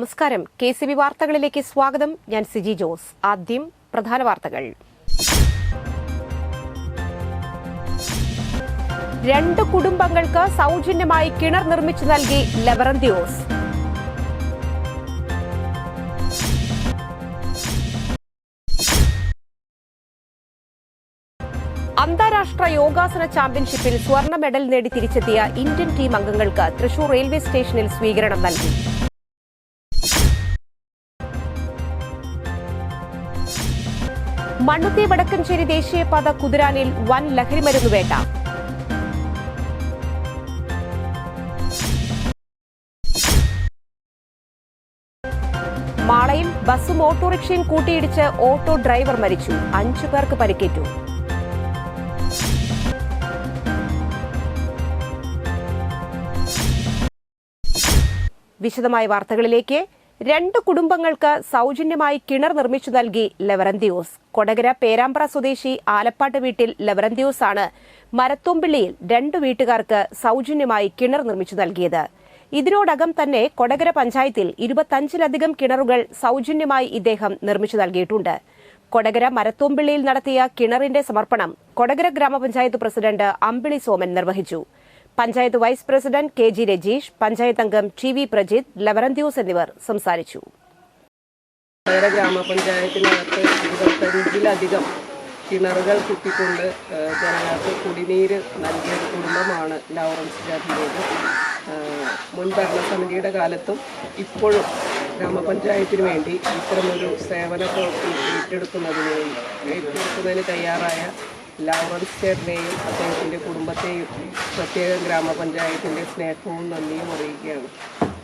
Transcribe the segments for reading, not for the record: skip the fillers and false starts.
നമസ്കാരം. KCB വാർത്തകളിലേക്ക് സ്വാഗതം. ഞാൻ സിജി ജോസ്. ആദ്യം പ്രധാന വാർത്തകൾ. 2 കുടുംബങ്ങൾക്ക് സൗജന്യമായി കിണർ നിർമ്മിച്ചു നൽകി ലവറന്തിയോസ്. അന്താരാഷ്ട്ര യോഗാസന ചാമ്പ്യൻഷിപ്പിൽ സ്വർണ്ണ മെഡൽ നേടി തിരിച്ചെത്തിയ ഇന്ത്യൻ ടീം അംഗങ്ങൾക്ക് തൃശൂർ റെയിൽവേ സ്റ്റേഷനിൽ സ്വീകരണം നൽകി. മണ്ണുത്തി വടക്കഞ്ചേരി ദേശീയപാത കുതിരാനിൽ വൻ ലഹരിമരുന്നുവേട്ട. മാളയിൽ ബസും ഓട്ടോറിക്ഷയും കൂട്ടിയിടിച്ച് ഓട്ടോ ഡ്രൈവർ മരിച്ചു. 5 പേർക്ക് പരിക്കേറ്റു. വിശദമായ വാർത്തകളിലേക്ക്. 2 കുടുംബങ്ങൾക്ക് സൗജന്യമായി കിണർ നിർമ്മിച്ചു നൽകി ലവറന്തിയോസ്. കൊടകര പേരാമ്പ്ര സ്വദേശി ആലപ്പാട്ട് വീട്ടിൽ ലവറന്തിയോസ് ആണ് മരത്തോമ്പിള്ളിയിൽ 2 വീട്ടുകാർക്ക് സൗജന്യമായി കിണർ നിർമ്മിച്ചു നൽകിയത്. ഇതിനോടകം തന്നെ കൊടകര പഞ്ചായത്തിൽ 25ലധികം കിണറുകൾ സൗജന്യമായി ഇദ്ദേഹം നിർമ്മിച്ചു നൽകിയിട്ടുണ്ട്. കൊടകര മരത്തോമ്പിള്ളിയിൽ നടത്തിയ കിണറിന്റെ സമർപ്പണം കൊടകര ഗ്രാമപഞ്ചായത്ത് പ്രസിഡന്റ് അമ്പിളി സോമൻ നിർവഹിച്ചു. Panchayat vice president KG Rajeesh, panchayat അംഗം TV പ്രജിത്ത്, ലവറന്തിയോസ് എന്നിവർ സംസാരിച്ചു. കൊടകര ഗ്രാമപഞ്ചായത്തിനകത്ത് 25ലധികം കിണറുകൾ കുത്തിക്കൊണ്ട് ജനങ്ങൾക്ക് കുടിനീര് നൽകിയ ഒരു കുടുംബമാണ് ലൗറൻസ് ജാതിയുടേത്. മുൻ ഭരണസമിതിയുടെ കാലത്തും ഇപ്പോഴും ഗ്രാമപഞ്ചായത്തിന് വേണ്ടി ഇത്തരമൊരു സേവന ഏറ്റെടുക്കുന്നതിന് തയ്യാറായ ലൗറൻസ് ചേട്ടനെയും അദ്ദേഹത്തിൻ്റെ കുടുംബത്തെയും പ്രത്യേക ഗ്രാമപഞ്ചായത്തിൻ്റെ സ്നേഹവും നന്ദിയും അറിയിക്കുകയാണ്.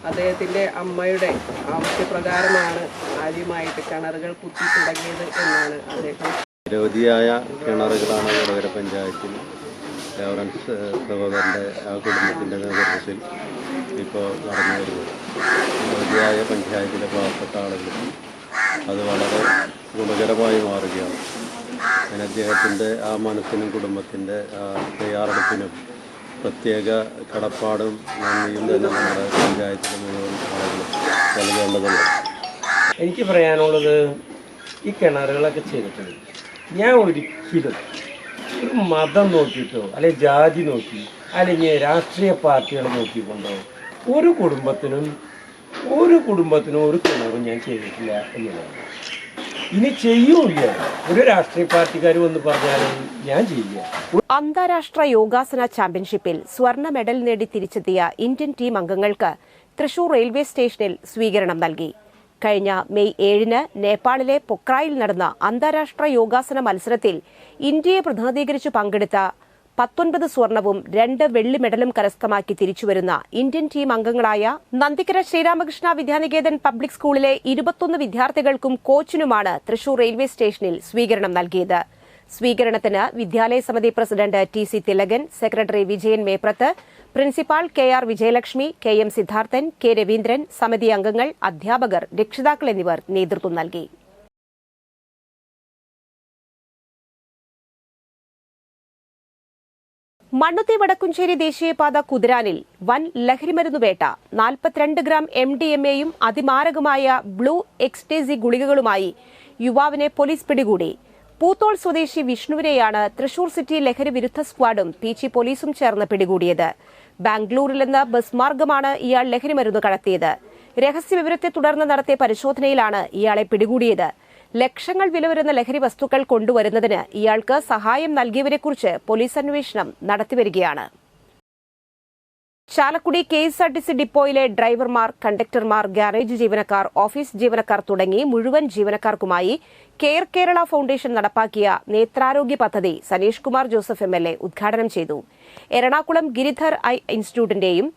അദ്ദേഹത്തിൻ്റെ അമ്മയുടെ ആവശ്യപ്രകാരമാണ് ആദ്യമായിട്ട് കിണറുകൾ കുത്തി തുടങ്ങിയത് എന്നാണ് അദ്ദേഹം. നിരവധിയായ കിണറുകളാണ് കൊടകര പഞ്ചായത്തിൽ ലൗറൻസ് സഹോദരൻ്റെ ആ കുടുംബത്തിൻ്റെ നേതൃത്വത്തിൽ ഇപ്പോൾ നടന്നു വരുന്നത്. നിരവധിയായ പഞ്ചായത്തിലെ പാവപ്പെട്ട ആളുകൾക്ക് അത് വളരെ ഗുണകരമായി മാറുകയാണ്. അതിന് അദ്ദേഹത്തിൻ്റെ ആ മനസ്സിനും കുടുംബത്തിൻ്റെ തയ്യാറെടുപ്പിനും പ്രത്യേക കടപ്പാടും നന്ദിയും തന്നെ നമ്മുടെ പഞ്ചായത്തിലെ മുഴുവൻ ആളുകളും നൽകേണ്ടതുണ്ട്. എനിക്ക് പറയാനുള്ളത്, ഈ കിണറുകളൊക്കെ ചെയ്തിട്ടുണ്ട്. ഞാൻ ഒരിക്കലും ഒരു മതം നോക്കിയിട്ടോ അല്ലെങ്കിൽ ജാതി നോക്കി അല്ലെങ്കിൽ രാഷ്ട്രീയ പാർട്ടികൾ നോക്കിക്കൊണ്ടോ ഒരു കുടുംബത്തിനും ഒരു കിണറും ഞാൻ ചെയ്തിട്ടില്ല എന്നുള്ളതാണ്. ഇനി ചെയ്യൂല്ല. ഒരു രാഷ്ട്രീയ പാർട്ടിക്കാർ വന്ന് പറഞ്ഞാലും ഞാൻ ചെയ്യില്ല. അന്താരാഷ്ട്ര യോഗാസന ചാമ്പ്യൻഷിപ്പിൽ സ്വർണ്ണ മെഡൽ നേടി തിരിച്ചെത്തിയ ഇന്ത്യൻ ടീം അംഗങ്ങൾക്ക് തൃശൂർ റെയിൽവേ സ്റ്റേഷനിൽ സ്വീകരണം നൽകി. കഴിഞ്ഞ മെയ് 7-ന് നേപ്പാളിലെ പൊക്രായിൽ നടന്ന അന്താരാഷ്ട്ര യോഗാസന മത്സരത്തിൽ ഇന്ത്യയെ പ്രതിനിധീകരിച്ചു പങ്കെടുത്ത 19 സ്വർണവും 2 വെള്ളി മെഡലും കരസ്ഥമാക്കി തിരിച്ചുവരുന്ന ഇന്ത്യൻ ടീം അംഗങ്ങളായ നന്ദിക്കര ശ്രീരാമകൃഷ്ണ വിദ്യാനികേതൻ പബ്ലിക് സ്കൂളിലെ 21 വിദ്യാർത്ഥികൾക്കും കോച്ചിനുമാണ് തൃശൂർ റെയിൽവേ സ്റ്റേഷനിൽ സ്വീകരണം നൽകിയത്. സ്വീകരണത്തിന് വിദ്യാലയ സമിതി president TC Thilakan, secretary Vijayan Meprath, principal KR Vijayalakshmi, KM Siddharthan, K Raveendran, സമിതി അംഗങ്ങൾ, അധ്യാപകർ, രക്ഷിതാക്കൾ എന്നിവർ നേതൃത്വം നൽകി. മണ്ണുത്തി വടക്കുംചേരി ദേശീയപാത കുതിരാനിൽ വൻ ലഹരിമരുന്നുവേട്ട. 42 ഗ്രാം MDMAയും അതിമാരകമായ ബ്ലൂ എക്സ്റ്റേസി ഗുളികകളുമായി യുവാവിനെ പോലീസ് പിടികൂടി. പൂത്തോൾ സ്വദേശി വിഷ്ണുവിനെയാണ് തൃശൂർ സിറ്റി ലഹരി വിരുദ്ധ സ്ക്വാഡും പീച്ചി പോലീസും ചേർന്ന് പിടികൂടിയത്. ബാംഗ്ലൂരിൽ നിന്ന് ബസ് മാർഗമാണ് ഇയാൾ ലഹരിമരുന്ന് കടത്തിയത്. രഹസ്യവിവരത്തെ തുടർന്ന് നടത്തിയ പരിശോധനയിലാണ് ഇയാളെ പിടികൂടിയത്. ലക്ഷങ്ങൾ വില വരുന്ന ലഹരി വസ്തുക്കൾ കൊണ്ടുവരുന്നതിന് ഇയാൾക്ക് സഹായം നൽകിയവരെക്കുറിച്ച് പോലീസ് അന്വേഷണം നടത്തിവരികയാണ്. ചാലക്കുടി KSRTC ഡിപ്പോയിലെ ഡ്രൈവർമാർ, കണ്ടക്ടർമാർ, ഗാരേജ് ജീവനക്കാർ, ഓഫീസ് ജീവനക്കാർ തുടങ്ങി മുഴുവൻ ജീവനക്കാർക്കുമായി കെയർ കേരള ഫൌണ്ടേഷൻ നടപ്പാക്കിയ നേത്രാരോഗ്യ പദ്ധതി സനീഷ് കുമാർ ജോസഫ് MLA ഉദ്ഘാടനം ചെയ്തു. എറണാകുളം ഗിരിധർ ഐ ഇൻസ്റ്റിറ്റ്യൂട്ടിന്റെയും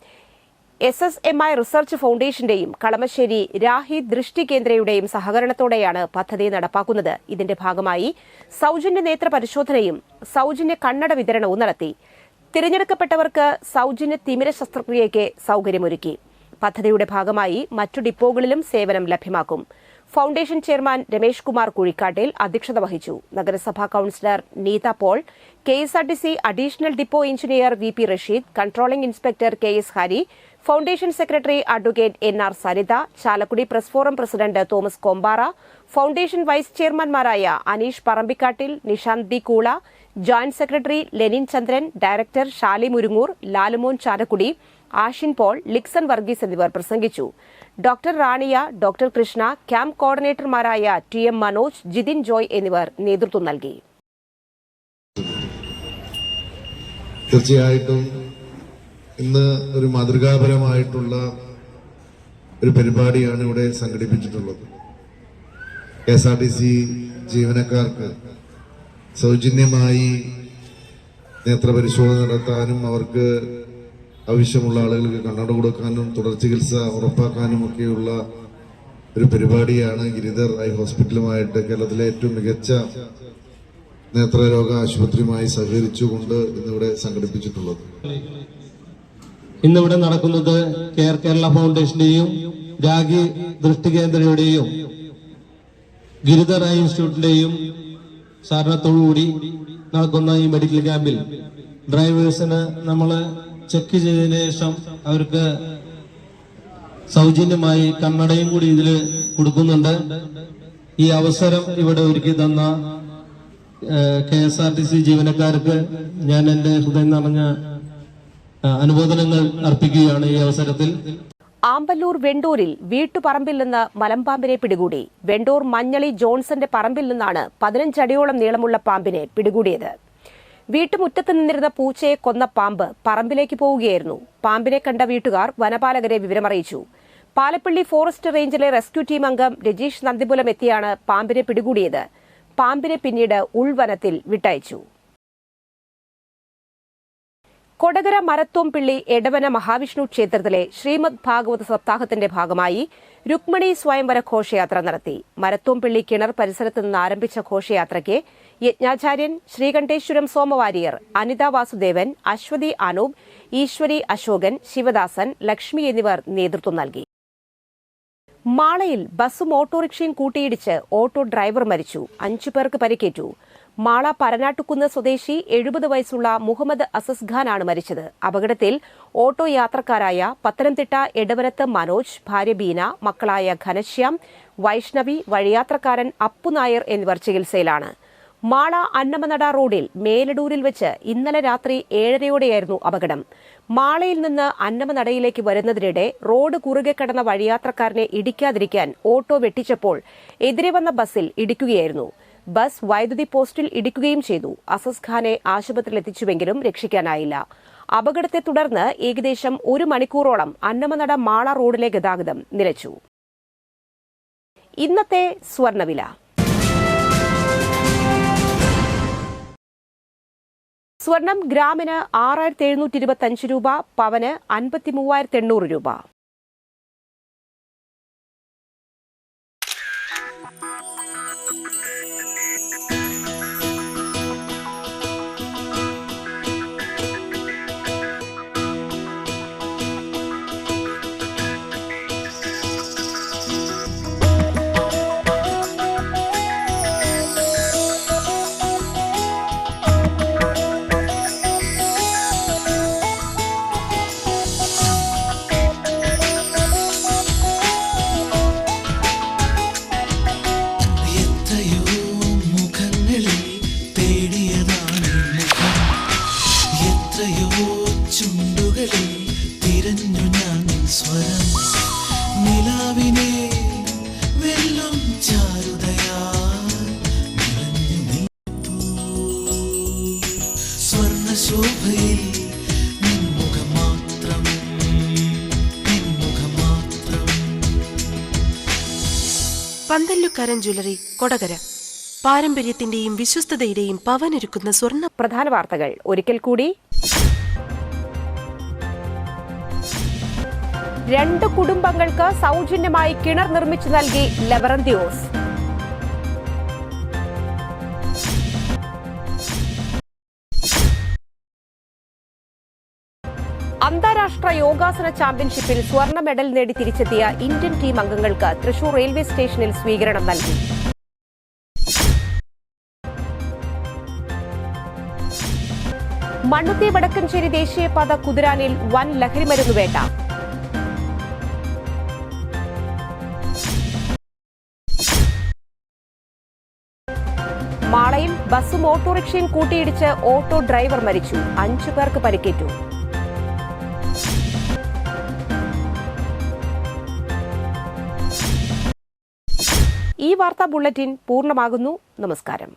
SSMI റിസർച്ച് ഫൌണ്ടേഷന്റെയും കളമശ്ശേരി രാഹി ദൃഷ്ടി കേന്ദ്രയുടെയും സഹകരണത്തോടെയാണ് പദ്ധതി നടപ്പാക്കുന്നത്. ഇതിന്റെ ഭാഗമായി സൌജന്യ നേത്ര പരിശോധനയും സൌജന്യ കണ്ണട വിതരണവും നടത്തി. തിരഞ്ഞെടുക്കപ്പെട്ടവർക്ക് സൌജന്യ തിമിര ശസ്ത്രക്രിയയ്ക്ക് സൌകര്യമൊരുക്കി. പദ്ധതിയുടെ ഭാഗമായി മറ്റു ഡിപ്പോകളിലും സേവനം ലഭ്യമാക്കും. ഫൌണ്ടേഷൻ ചെയർമാൻ രമേഷ് കുമാർ കുഴിക്കാട്ടിൽ അധ്യക്ഷത വഹിച്ചു. നഗരസഭാ councillor Neetha Paul, KSRTC additional depot engineer VP Rasheed, controlling inspector KS Hari, foundation secretary advocate NR Saritha, Chalakudy press forum president Thomas Kombara, foundation vice ചെയർമാൻമാരായ Aneesh Parambikkattil, Nishanth D. Koola, joint secretary Lenin Chandran, director Shali Murungoor, Lalumon Chalakudy, Ashin Paul, Lixon Varghese എന്നിവർ പ്രസംഗിച്ചു. Doctor Rania, doctor Krishna, camp കോർഡിനേറ്റർമാരായ TM Manoj, Jithin Joy എന്നിവർ നേതൃത്വം നൽകി. തീർച്ചയായിട്ടും ഇന്ന് ഒരു മാതൃകാപരമായിട്ടുള്ള ഒരു പരിപാടിയാണ് ഇവിടെ സംഘടിപ്പിച്ചിട്ടുള്ളത്. KSRTC ജീവനക്കാർക്ക് സൗജന്യമായി നേത്രപരിശോധന നടത്താനും അവർക്ക് ആവശ്യമുള്ള ആളുകൾക്ക് കണ്ണട കൊടുക്കാനും തുടർ ചികിത്സ ഉറപ്പാക്കാനും ഒക്കെയുള്ള ഒരു പരിപാടിയാണ് ഗിരിധർ ഐ ഹോസ്പിറ്റലുമായിട്ട് കേരളത്തിലെ ഏറ്റവും മികച്ച നേത്രരോഗ ആശുപത്രിയുമായി സഹകരിച്ചുകൊണ്ട് ഇന്നിവിടെ സംഘടിപ്പിച്ചിട്ടുള്ളത്. ഇന്നിവിടെ നടക്കുന്നത് കെയർ കേരള ഫൗണ്ടേഷന്റെയും രാഗി ദൃഷ്ടി കേന്ദ്രയുടെയും ഗിരിധർ ഐ ഇൻസ്റ്റിറ്റ്യൂട്ടിന്റെയും സഹകരണത്തോടുകൂടി നടക്കുന്ന ഈ മെഡിക്കൽ ക്യാമ്പിൽ ഡ്രൈവേഴ്സിന് നമ്മൾ ചെക്ക് ചെയ്തതിനു ശേഷം അവർക്ക് സൗജന്യമായി കണ്ണടയും കൂടി ഇതിൽ കൊടുക്കുന്നുണ്ട്. ഈ അവസരം ഇവിടെ ഒരുക്കി തന്ന KSRTC ജീവനക്കാർക്ക് ഞാൻ എന്റെ ഹൃദയം നിറഞ്ഞ അനുമോദനങ്ങൾ അർപ്പിക്കുകയാണ് ഈ അവസരത്തിൽ. ആമ്പല്ലൂർ വെണ്ടൂരിൽ വീട്ടുപറമ്പിൽ നിന്ന് മലമ്പാമ്പിനെ പിടികൂടി. വെണ്ടൂർ മഞ്ഞളി ജോൺസന്റെ പറമ്പിൽ നിന്നാണ് 15 അടിയോളം നീളമുള്ള പാമ്പിനെ പിടികൂടിയത്. വീട്ടുമുറ്റത്ത് നിന്നിരുന്ന പൂച്ചയെ കൊന്ന പാമ്പ് പറമ്പിലേക്ക് പോവുകയായിരുന്നു. പാമ്പിനെ കണ്ട വീട്ടുകാർ വനപാലകരെ വിവരമറിയിച്ചു. പാലപ്പള്ളി ഫോറസ്റ്റ് റേഞ്ചിലെ റെസ്ക്യൂ ടീം അംഗം രജീഷ് നന്ദിപുലം എത്തിയാണ് പാമ്പിനെ പിടികൂടിയത്. പാമ്പിനെ പിന്നീട് ഉൾവനത്തിൽ വിട്ടയച്ചു. കൊടകര മരത്തോംപിള്ളി എടവന മഹാവിഷ്ണു ക്ഷേത്രത്തിലെ ശ്രീമദ് ഭാഗവത സപ്താഹത്തിന്റെ ഭാഗമായി രുക്മിണി സ്വയംവര ഘോഷയാത്ര നടത്തി. മരത്തോംപിള്ളി കിണർ പരിസരത്ത് നിന്ന് ആരംഭിച്ച ഘോഷയാത്രയ്ക്ക് യജ്ഞാചാര്യൻ ശ്രീകണ്ഠേശ്വരം സോമവാരിയർ, അനിത വാസുദേവൻ, അശ്വതി അനൂപ്, ഈശ്വരി അശോകൻ, ശിവദാസൻ, ലക്ഷ്മി എന്നിവർ നേതൃത്വം നൽകി. മാളയിൽ ബസും ഓട്ടോറിക്ഷയും കൂട്ടിയിടിച്ച് ഓട്ടോ ഡ്രൈവർ മരിച്ചു. 5 പേർക്ക് പരിക്കേറ്റു. മാള പരനാട്ടുകുന്ന് സ്വദേശി 70 വയസ്സുള്ള മുഹമ്മദ് അസസ് ഖാനാണ് മരിച്ചത്. അപകടത്തിൽ ഓട്ടോ യാത്രക്കാരായ പത്തനംതിട്ട എടവനത്ത് മനോജ്, ഭാര്യ ബീന, മക്കളായ ഘനശ്യാം, വൈഷ്ണവി, വഴിയാത്രക്കാരൻ അപ്പുനായർ എന്നിവർ ചികിത്സയിലാണ്. മാള അന്നമനട റോഡിൽ മേലടൂരിൽ വെച്ച് ഇന്നലെ രാത്രി 7:30യോടെയായിരുന്നു അപകടം. മാളയിൽ നിന്ന് അന്നമനടയിലേക്ക് വരുന്നതിനിടെ റോഡ് കുറുകെ കടന്ന വഴിയാത്രക്കാരനെ ഇടിക്കാതിരിക്കാൻ ഓട്ടോ വെട്ടിച്ചപ്പോൾ എതിരെ വന്ന ബസ്സിൽ ഇടിക്കുകയായിരുന്നു. ബസ് വൈദ്യുതി പോസ്റ്റിൽ ഇടിക്കുകയും ചെയ്തു. അസസ് ഖാനെ ആശുപത്രിയിൽ എത്തിച്ചുവെങ്കിലും രക്ഷിക്കാനായില്ല. അപകടത്തെ തുടർന്ന് ഏകദേശം 1 മണിക്കൂറോളം അന്നമനട മാള റോഡിലെ ഗതാഗതം നിലച്ചു. ഇന്നത്തെ സ്വർണ്ണവില. സ്വർണം ഗ്രാമിന് 6725 രൂപ, പവന് 53,800 രൂപ. പന്തല്ലുക്കാരൻ ജ്വല്ലറി, കൊടകര. പാരമ്പര്യത്തിന്റെയും വിശ്വസ്തതയുടെയും പവനൊരുക്കുന്ന സ്വർണ്ണ. പ്രധാന വാർത്തകൾ ഒരിക്കൽ കൂടി. 2 കുടുംബങ്ങൾക്ക് സൗജന്യമായി കിണർ നിർമ്മിച്ചു നൽകി ലെവറന്തിയോസ്. അന്താരാഷ്ട്ര യോഗാസന ചാമ്പ്യൻഷിപ്പിൽ സ്വർണ്ണ മെഡൽ നേടി തിരിച്ചെത്തിയ ഇന്ത്യൻ ടീം അംഗങ്ങൾക്ക് തൃശൂർ റെയിൽവേ സ്റ്റേഷനിൽ സ്വീകരണം നൽകി. മണ്ണുത്തി വടക്കഞ്ചേരി ദേശീയപാത കുതിരാനിൽ വൻ ലഹരിമരുന്ന് വേട്ട. ബസ്സും ഓട്ടോറിക്ഷയും കൂട്ടിയിടിച്ച് ഓട്ടോ ഡ്രൈവർ മരിച്ചു. 5 പേർക്ക് പരിക്കേറ്റു. ഈ വാർത്താ ബുള്ളറ്റിൻ പൂർണ്ണമാകുന്നു. നമസ്കാരം.